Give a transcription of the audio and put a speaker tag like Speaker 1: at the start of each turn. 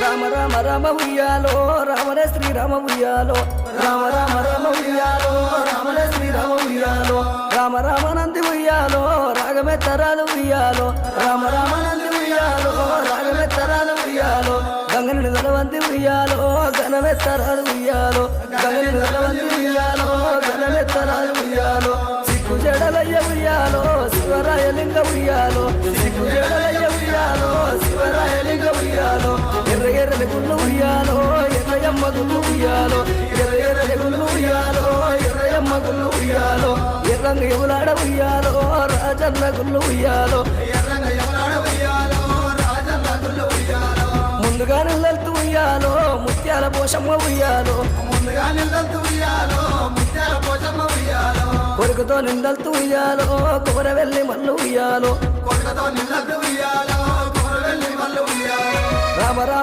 Speaker 1: రామ రామ రామ ఉయ్యాలో రామనే శ్రీరామ ఉయ్యాలో రామ రామ రామ ఉయ్యాలో రామనే శ్రీరామ ఉయ్యాలో రామ రామ నంది ఉయ్యాలో రాగమెత్తరాలు ఉయ్యాలో రామ రామ నంది ఉయ్యాలో రాగమెత్తరాలు ఉయ్యాలో గంగని నిలవంతి ఉయ్యాలో గణమెత్తరాలు ఉయ్యాలో గంగని నిలవంతి ఉయ్యాలో గణమెత్తరాలు ఉయ్యాలో సిగ్గు జడలయ్య ఉయ్యాలో శివరాయలింగ ఉయ్యాలో సిగ్గు జడలయ్య ఉయ్యాలో శివరాయలింగ ఉయ్యాలో ఎర్ర ఎర్రని గుళ్ళు ఉయ్యాలో ఎర్రయమ్మ గుళ్ళు ఉయ్యాలో ఎర్ర ఎర్రని గుళ్ళు ఉయ్యాలో ఎర్రయమ్మ గుళ్ళు ఉయ్యాలో ఎర్రంగ ఎవలాడ ఉయ్యాలో రాజన్న గుళ్ళు ఉయ్యాలో ముందుగా నిల్లెళ్తూ ఉయ్యాలో ముత్యాల పోషమ్మ ఉయ్యాలో కొడుకుతో నిందల్తూ ఉయ్యాలో కొర వెళ్ళి మల్లు ఉయ్యాలో రామ రామ